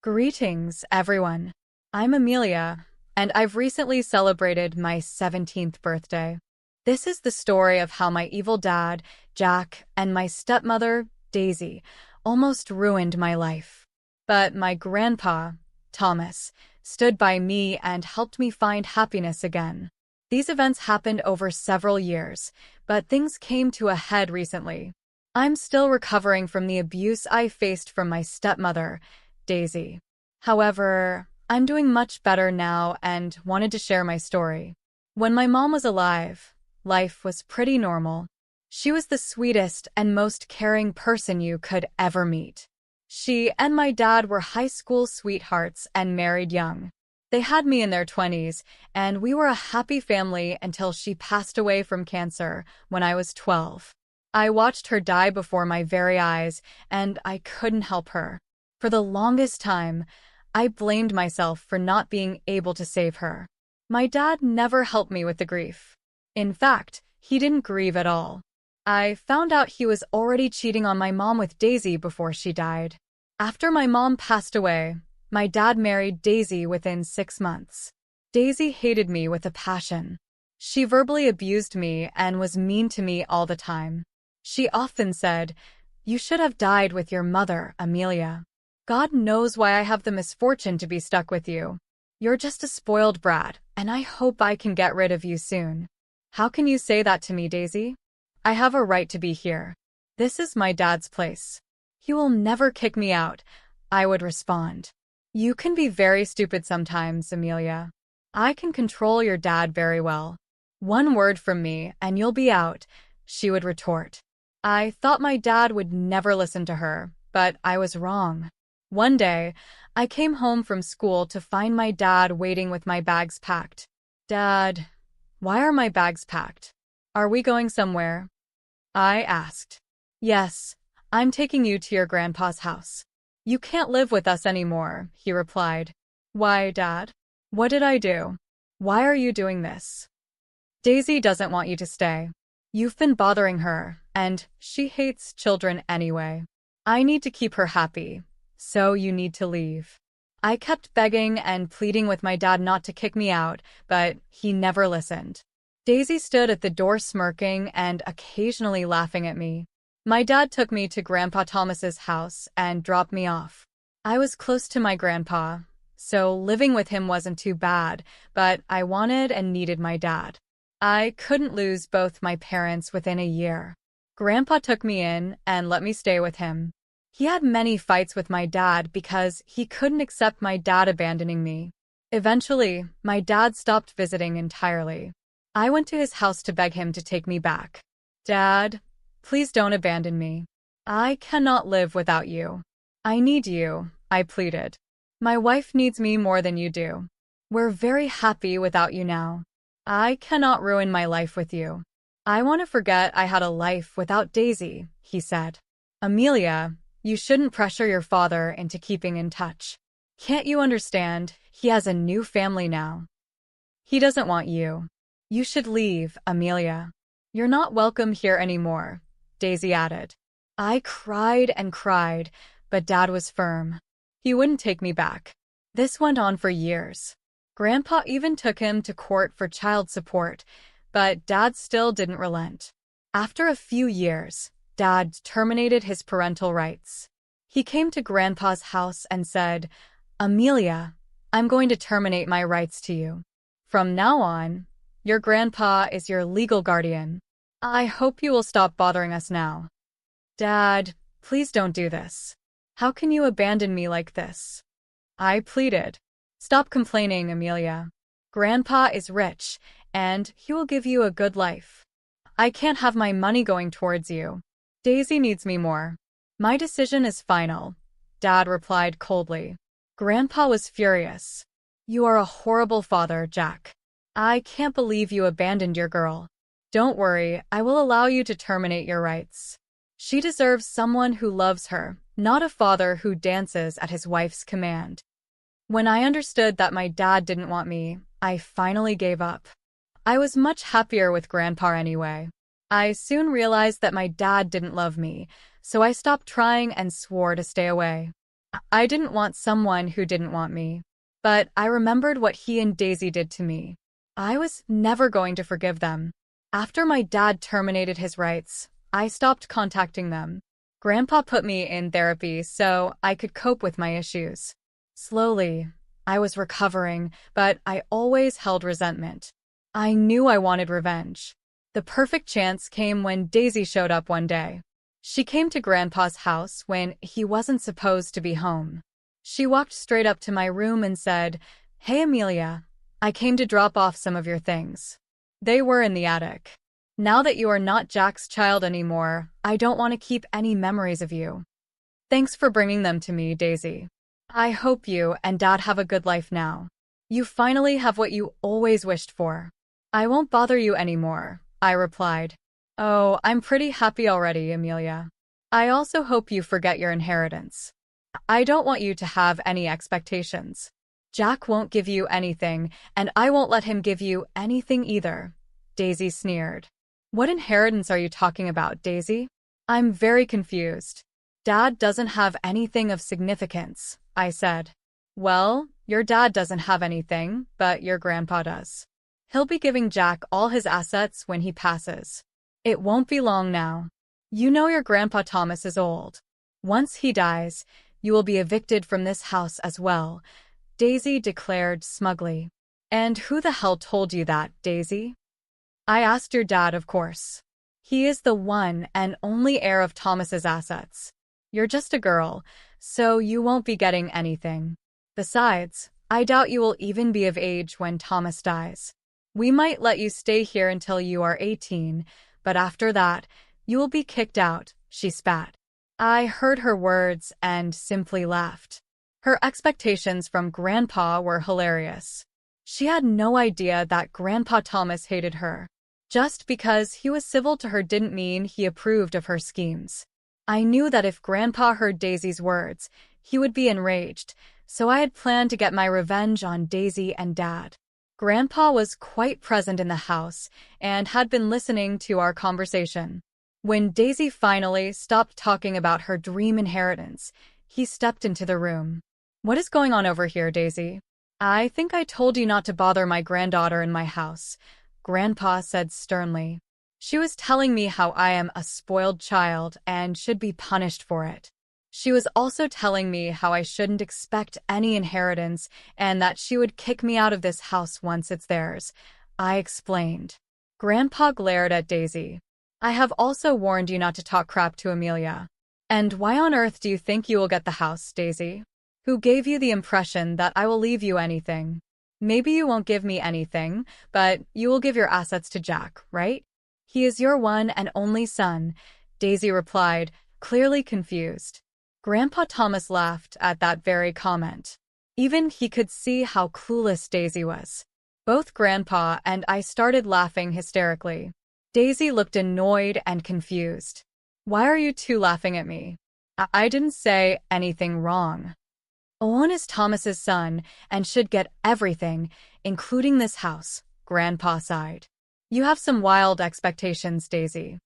Greetings, everyone. I'm Amelia, and I've recently celebrated my 17th birthday. This is the story of how my evil dad, Jack, and my stepmother, Daisy, almost ruined my life. But my grandpa, Thomas, stood by me and helped me find happiness again. These events happened over several years, but things came to a head recently. I'm still recovering from the abuse I faced from my stepmother, Daisy. However, I'm doing much better now and wanted to share my story. When my mom was alive, life was pretty normal. She was the sweetest and most caring person you could ever meet. She and my dad were high school sweethearts and married young. They had me in their 20s, and we were a happy family until she passed away from cancer when I was 12. I watched her die before my very eyes, and I couldn't help her. For the longest time, I blamed myself for not being able to save her. My dad never helped me with the grief. In fact, he didn't grieve at all. I found out he was already cheating on my mom with Daisy before she died. After my mom passed away, my dad married Daisy within 6 months. Daisy hated me with a passion. She verbally abused me and was mean to me all the time. She often said, "You should have died with your mother, Amelia. God knows why I have the misfortune to be stuck with you. You're just a spoiled brat, and I hope I can get rid of you soon." "How can you say that to me, Daisy? I have a right to be here. This is my dad's place. He will never kick me out," I would respond. "You can be very stupid sometimes, Amelia. I can control your dad very well. One word from me and you'll be out," she would retort. I thought my dad would never listen to her, but I was wrong. One day, I came home from school to find my dad waiting with my bags packed. "Dad, why are my bags packed? Are we going somewhere?" I asked. "Yes, I'm taking you to your grandpa's house." "You can't live with us anymore," he replied. "Why, Dad? What did I do? Why are you doing this?" "Daisy doesn't want you to stay. You've been bothering her, and she hates children anyway. I need to keep her happy, so you need to leave." I kept begging and pleading with my dad not to kick me out, but he never listened. Daisy stood at the door smirking and occasionally laughing at me. My dad took me to Grandpa Thomas's house and dropped me off. I was close to my grandpa, so living with him wasn't too bad, but I wanted and needed my dad. I couldn't lose both my parents within a year. Grandpa took me in and let me stay with him. He had many fights with my dad because he couldn't accept my dad abandoning me. Eventually, my dad stopped visiting entirely. I went to his house to beg him to take me back. "Dad, please don't abandon me. I cannot live without you. I need you," I pleaded. "My wife needs me more than you do. We're very happy without you now. I cannot ruin my life with you. I want to forget I had a life without Daisy," he said. "Amelia, you shouldn't pressure your father into keeping in touch. Can't you understand? He has a new family now. He doesn't want you. You should leave, Amelia. You're not welcome here anymore," Daisy added. I cried and cried, but Dad was firm. He wouldn't take me back. This went on for years. Grandpa even took him to court for child support, but Dad still didn't relent. After a few years, Dad terminated his parental rights. He came to Grandpa's house and said, "Amelia, I'm going to terminate my rights to you. From now on, your grandpa is your legal guardian. I hope you will stop bothering us now." "Dad, please don't do this. How can you abandon me like this?" I pleaded. "Stop complaining, Amelia. Grandpa is rich, and he will give you a good life. I can't have my money going towards you. Daisy needs me more." "My decision is final," Dad replied coldly. Grandpa was furious. "You are a horrible father, Jack. I can't believe you abandoned your girl. Don't worry, I will allow you to terminate your rights. She deserves someone who loves her, not a father who dances at his wife's command." When I understood that my dad didn't want me, I finally gave up. I was much happier with Grandpa anyway. I soon realized that my dad didn't love me, so I stopped trying and swore to stay away. I didn't want someone who didn't want me. But I remembered what he and Daisy did to me. I was never going to forgive them. After my dad terminated his rights, I stopped contacting them. Grandpa put me in therapy so I could cope with my issues. Slowly, I was recovering, but I always held resentment. I knew I wanted revenge. The perfect chance came when Daisy showed up one day. She came to Grandpa's house when he wasn't supposed to be home. She walked straight up to my room and said, "Hey Amelia, I came to drop off some of your things." They were in the attic. "Now that you are not Jack's child anymore, I don't want to keep any memories of you. Thanks for bringing them to me, Daisy. I hope you and Dad have a good life now. You finally have what you always wished for." "I won't bother you anymore," I replied. "Oh, I'm pretty happy already, Amelia. I also hope you forget your inheritance. I don't want you to have any expectations. Jack won't give you anything, and I won't let him give you anything either," Daisy sneered. "What inheritance are you talking about, Daisy? I'm very confused." "Dad doesn't have anything of significance," I said. "Well, your dad doesn't have anything, but your grandpa does. He'll be giving Jack all his assets when he passes. It won't be long now. You know your grandpa Thomas is old. Once he dies, you will be evicted from this house as well," Daisy declared smugly. "And who the hell told you that, Daisy?" "I asked your dad, of course. He is the one and only heir of Thomas's assets. You're just a girl, so you won't be getting anything. Besides, I doubt you will even be of age when Thomas dies. We might let you stay here until you are 18, but after that, you will be kicked out," she spat. I heard her words and simply laughed. Her expectations from Grandpa were hilarious. She had no idea that Grandpa Thomas hated her. Just because he was civil to her didn't mean he approved of her schemes. I knew that if Grandpa heard Daisy's words, he would be enraged, so I had planned to get my revenge on Daisy and Dad. Grandpa was quite present in the house and had been listening to our conversation. When Daisy finally stopped talking about her dream inheritance, he stepped into the room. "What is going on over here, Daisy?" "I think I told you not to bother my granddaughter in my house," Grandpa said sternly. "She was telling me how I am a spoiled child and should be punished for it. She was also telling me how I shouldn't expect any inheritance and that she would kick me out of this house once it's theirs," I explained. Grandpa glared at Daisy. "I have also warned you not to talk crap to Amelia. And why on earth do you think you will get the house, Daisy? Who gave you the impression that I will leave you anything? Maybe you won't give me anything, but you will give your assets to Jack, right? He is your one and only son," Daisy replied, clearly confused. Grandpa Thomas laughed at that very comment. Even he could see how clueless Daisy was. Both Grandpa and I started laughing hysterically. Daisy looked annoyed and confused. "Why are you two laughing at me? I didn't say anything wrong. Owen is Thomas's son and should get everything, including this house," Grandpa sighed. "You have some wild expectations, Daisy.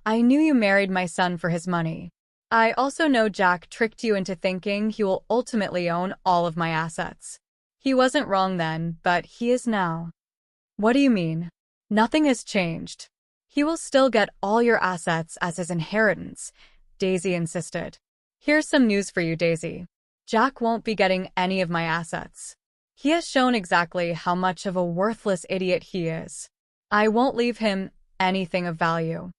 I knew you married my son for his money. I also know Jack tricked you into thinking he will ultimately own all of my assets. He wasn't wrong then, but he is now." "What do you mean?" "Nothing has changed. He will still get all your assets as his inheritance," Daisy insisted. "Here's some news for you, Daisy. Jack won't be getting any of my assets. He has shown exactly how much of a worthless idiot he is. I won't leave him anything of value."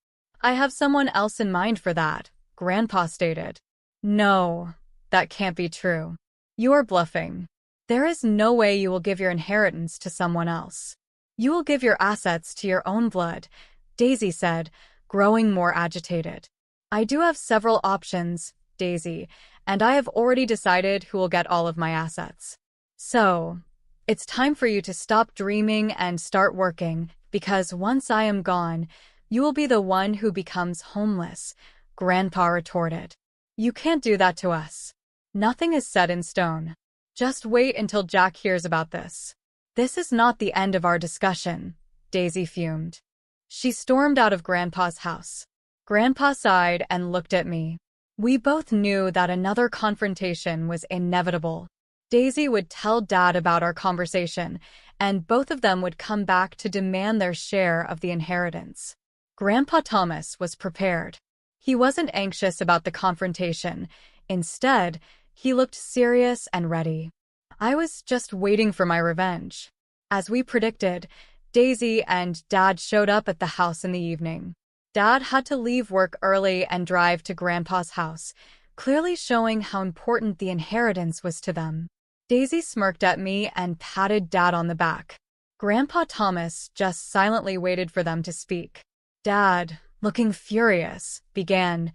"I have someone else in mind for that," Grandpa stated. "No, that can't be true. You are bluffing. There is no way you will give your inheritance to someone else. You will give your assets to your own blood," Daisy said, growing more agitated. "I do have several options, Daisy, and I have already decided who will get all of my assets. So, it's time for you to stop dreaming and start working, because once I am gone, you will be the one who becomes homeless," Grandpa retorted. "You can't do that to us. Nothing is set in stone. Just wait until Jack hears about this." "This is not the end of our discussion," Daisy fumed. She stormed out of Grandpa's house. Grandpa sighed and looked at me. We both knew that another confrontation was inevitable. Daisy would tell Dad about our conversation, and both of them would come back to demand their share of the inheritance. Grandpa Thomas was prepared. He wasn't anxious about the confrontation. Instead, he looked serious and ready. I was just waiting for my revenge. As we predicted, Daisy and Dad showed up at the house in the evening. Dad had to leave work early and drive to Grandpa's house, clearly showing how important the inheritance was to them. Daisy smirked at me and patted Dad on the back. Grandpa Thomas just silently waited for them to speak. Dad, looking furious, began,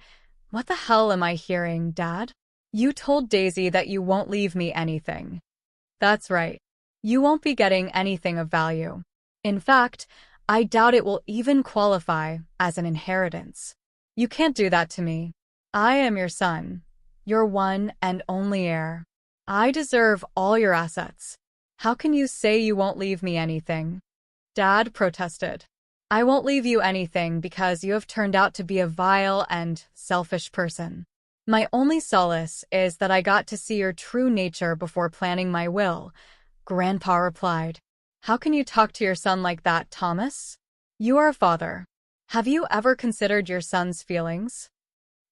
"What the hell am I hearing, Dad? You told Daisy that you won't leave me anything." "That's right. You won't be getting anything of value. In fact, I doubt it will even qualify as an inheritance. You can't do that to me. I am your son, your one and only heir. I deserve all your assets. How can you say you won't leave me anything?" Dad protested. "I won't leave you anything because you have turned out to be a vile and selfish person. My only solace is that I got to see your true nature before planning my will," Grandpa replied. "How can you talk to your son like that, Thomas? You are a father. Have you ever considered your son's feelings?"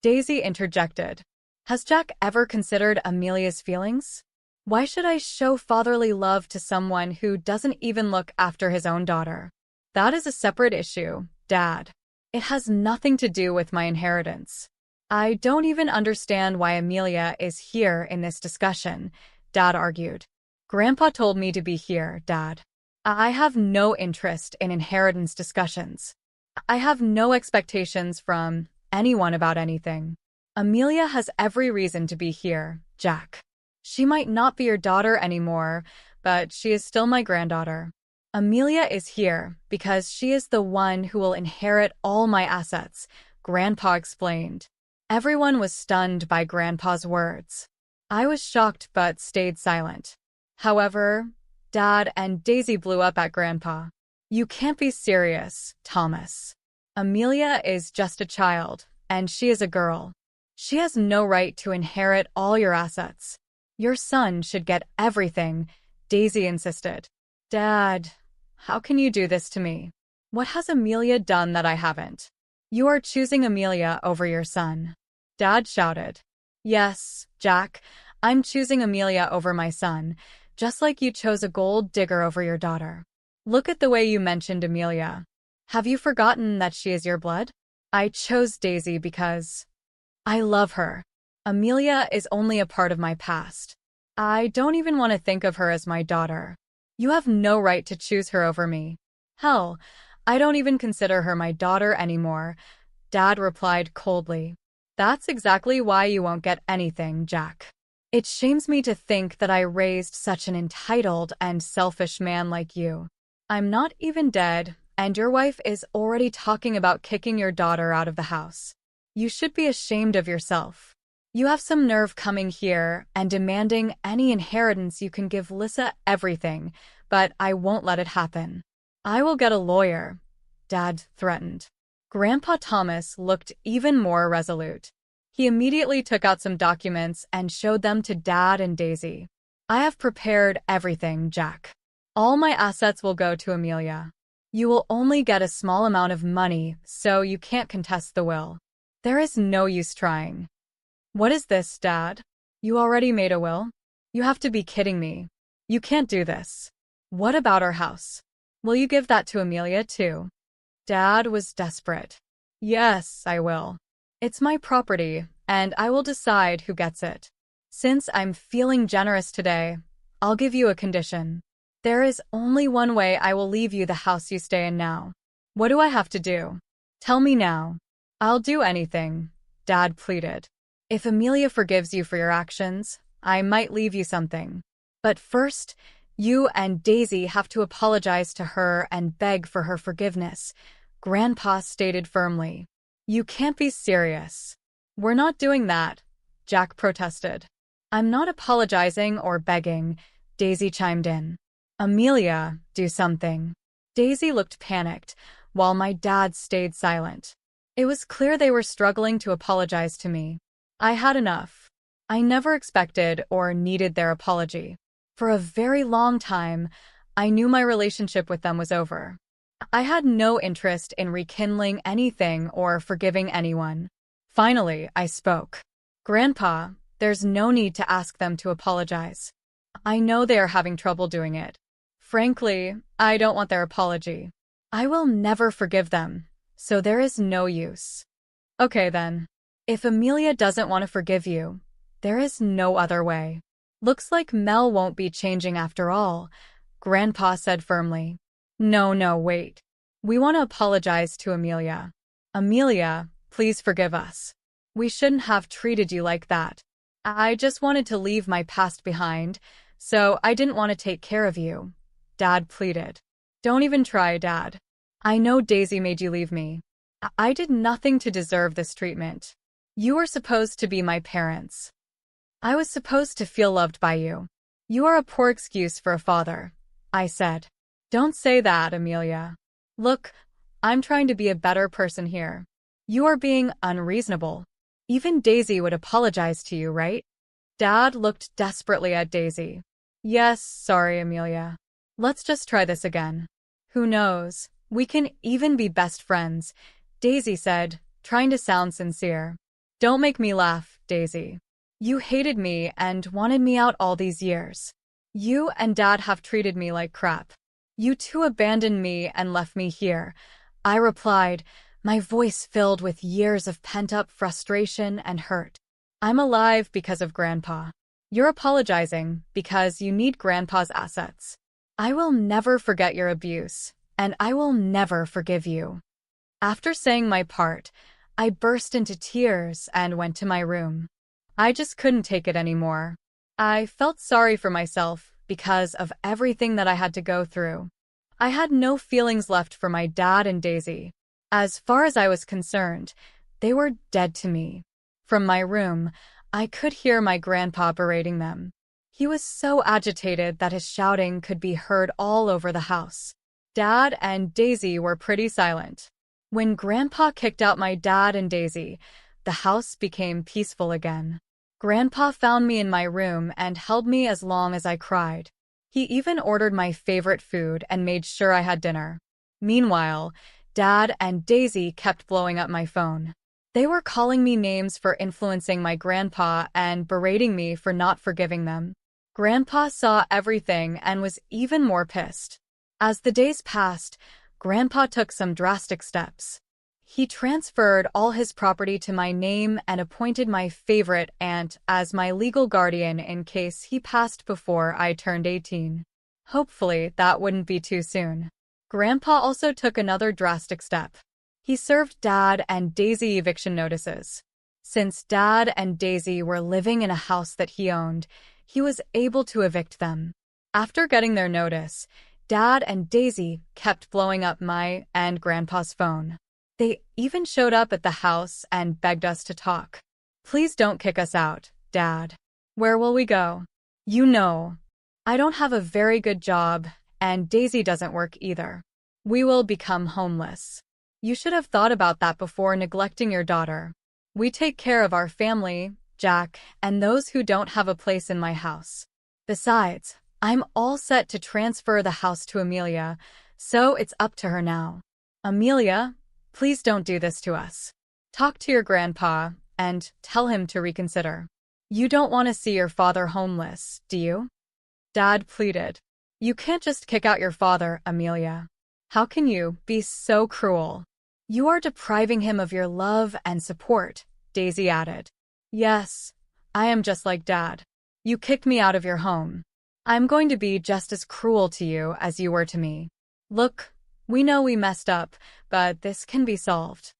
Daisy interjected. "Has Jack ever considered Amelia's feelings? Why should I show fatherly love to someone who doesn't even look after his own daughter?" "That is a separate issue, Dad. It has nothing to do with my inheritance. I don't even understand why Amelia is here in this discussion," Dad argued. "Grandpa told me to be here, Dad. I have no interest in inheritance discussions. I have no expectations from anyone about anything. Amelia has every reason to be here, Jack. She might not be your daughter anymore, but she is still my granddaughter. Amelia is here because she is the one who will inherit all my assets," Grandpa explained. Everyone was stunned by Grandpa's words. I was shocked but stayed silent. However, Dad and Daisy blew up at Grandpa. "You can't be serious, Thomas. Amelia is just a child, and she is a girl. She has no right to inherit all your assets. Your son should get everything," Daisy insisted. "Dad, how can you do this to me? What has Amelia done that I haven't? You are choosing Amelia over your son," Dad shouted. "Yes, Jack, I'm choosing Amelia over my son, just like you chose a gold digger over your daughter. Look at the way you mentioned Amelia. Have you forgotten that she is your blood? I chose Daisy because I love her. Amelia is only a part of my past. I don't even want to think of her as my daughter. You have no right to choose her over me. Hell, I don't even consider her my daughter anymore," Dad replied coldly. "That's exactly why you won't get anything, Jack. It shames me to think that I raised such an entitled and selfish man like you. I'm not even dead, and your wife is already talking about kicking your daughter out of the house. You should be ashamed of yourself. You have some nerve coming here and demanding any inheritance. You can give Lissa everything, but I won't let it happen. I will get a lawyer," Dad threatened. Grandpa Thomas looked even more resolute. He immediately took out some documents and showed them to Dad and Daisy. "I have prepared everything, Jack. All my assets will go to Amelia. You will only get a small amount of money, so you can't contest the will. There is no use trying." "What is this, Dad? You already made a will? You have to be kidding me. You can't do this. What about our house? Will you give that to Amelia too?" Dad was desperate. "Yes, I will. It's my property, and I will decide who gets it. Since I'm feeling generous today, I'll give you a condition. There is only one way I will leave you the house you stay in now. What do I have to do? Tell me now." "I'll do anything," Dad pleaded. "If Amelia forgives you for your actions, I might leave you something. But first, you and Daisy have to apologize to her and beg for her forgiveness," Grandpa stated firmly. "You can't be serious." "We're not doing that," Jack protested. "I'm not apologizing or begging," Daisy chimed in. "Amelia, do something." Daisy looked panicked, while my dad stayed silent. It was clear they were struggling to apologize to me. I had enough. I never expected or needed their apology. For a very long time, I knew my relationship with them was over. I had no interest in rekindling anything or forgiving anyone. Finally, I spoke. Grandpa, there's no need to ask them to apologize. I know they are having trouble doing it. Frankly, I don't want their apology. I will never forgive them, so there is no use. Okay then. If Amelia doesn't want to forgive you, there is no other way. Looks like Mel won't be changing after all, Grandpa said firmly. No, wait. We want to apologize to Amelia. Amelia, please forgive us. We shouldn't have treated you like that. I just wanted to leave my past behind, so I didn't want to take care of you, Dad pleaded. Don't even try, Dad. I know Daisy made you leave me. I did nothing to deserve this treatment. You were supposed to be my parents. I was supposed to feel loved by you. You are a poor excuse for a father, I said. Don't say that, Amelia. Look, I'm trying to be a better person here. You are being unreasonable. Even Daisy would apologize to you, right? Dad looked desperately at Daisy. Yes, sorry, Amelia. Let's just try this again. Who knows? We can even be best friends, Daisy said, trying to sound sincere. Don't make me laugh, Daisy. You hated me and wanted me out all these years. You and Dad have treated me like crap. You two abandoned me and left me here, I replied, my voice filled with years of pent-up frustration and hurt. I'm alive because of Grandpa. You're apologizing because you need Grandpa's assets. I will never forget your abuse, and I will never forgive you. After saying my part, I burst into tears and went to my room. I just couldn't take it anymore. I felt sorry for myself because of everything that I had to go through. I had no feelings left for my dad and Daisy. As far as I was concerned, they were dead to me. From my room, I could hear my grandpa berating them. He was so agitated that his shouting could be heard all over the house. Dad and Daisy were pretty silent. When Grandpa kicked out my dad and Daisy, the house became peaceful again. Grandpa found me in my room and held me as long as I cried. He even ordered my favorite food and made sure I had dinner. Meanwhile, Dad and Daisy kept blowing up my phone. They were calling me names for influencing my grandpa and berating me for not forgiving them. Grandpa saw everything and was even more pissed. As the days passed, Grandpa took some drastic steps. He transferred all his property to my name and appointed my favorite aunt as my legal guardian in case he passed before I turned 18. Hopefully, that wouldn't be too soon. Grandpa also took another drastic step. He served Dad and Daisy eviction notices. Since Dad and Daisy were living in a house that he owned, he was able to evict them. After getting their notice, Dad and Daisy kept blowing up my and Grandpa's phone. They even showed up at the house and begged us to talk. Please don't kick us out, Dad. Where will we go? You know, I don't have a very good job, and Daisy doesn't work either. We will become homeless. You should have thought about that before neglecting your daughter. We take care of our family, Jack, and those who don't have a place in my house. Besides, I'm all set to transfer the house to Amelia, so it's up to her now. Amelia, please don't do this to us. Talk to your grandpa and tell him to reconsider. You don't want to see your father homeless, do you? Dad pleaded. You can't just kick out your father, Amelia. How can you be so cruel? You are depriving him of your love and support, Daisy added. Yes, I am just like Dad. You kicked me out of your home. I'm going to be just as cruel to you as you were to me. Look, we know we messed up, but this can be solved.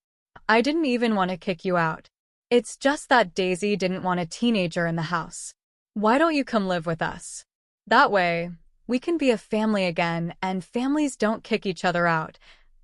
I didn't even want to kick you out. It's just that Daisy didn't want a teenager in the house. Why don't you come live with us? That way, we can be a family again and families don't kick each other out,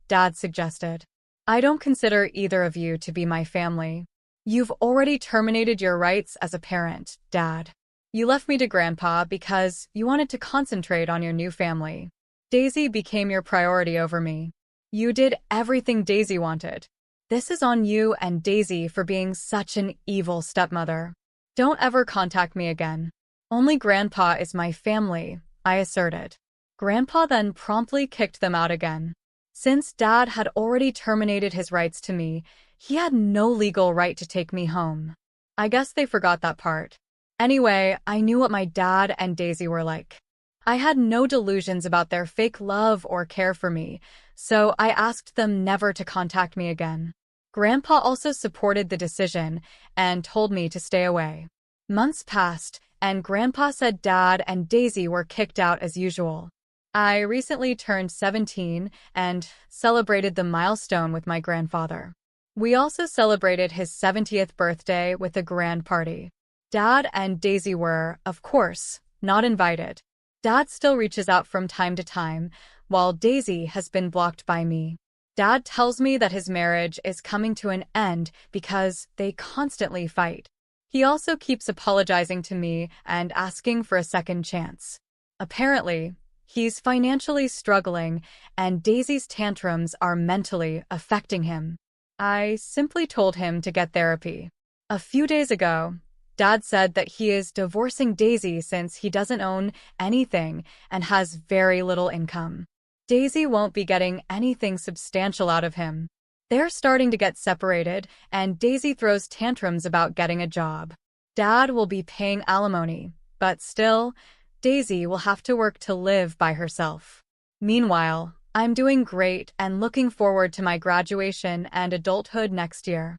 Dad suggested. I don't consider either of you to be my family. You've already terminated your rights as a parent, Dad. You left me to Grandpa because you wanted to concentrate on your new family. Daisy became your priority over me. You did everything Daisy wanted. This is on you and Daisy for being such an evil stepmother. Don't ever contact me again. Only Grandpa is my family, I asserted. Grandpa then promptly kicked them out again. Since Dad had already terminated his rights to me, he had no legal right to take me home. I guess they forgot that part. Anyway, I knew what my dad and Daisy were like. I had no delusions about their fake love or care for me, so I asked them never to contact me again. Grandpa also supported the decision and told me to stay away. Months passed, and Grandpa said Dad and Daisy were kicked out as usual. I recently turned 17 and celebrated the milestone with my grandfather. We also celebrated his 70th birthday with a grand party. Dad and Daisy were, of course, not invited. Dad still reaches out from time to time, while Daisy has been blocked by me. Dad tells me that his marriage is coming to an end because they constantly fight. He also keeps apologizing to me and asking for a second chance. Apparently, he's financially struggling, and Daisy's tantrums are mentally affecting him. I simply told him to get therapy. A few days ago, Dad said that he is divorcing Daisy since he doesn't own anything and has very little income. Daisy won't be getting anything substantial out of him. They're starting to get separated, and Daisy throws tantrums about getting a job. Dad will be paying alimony, but still, Daisy will have to work to live by herself. Meanwhile, I'm doing great and looking forward to my graduation and adulthood next year.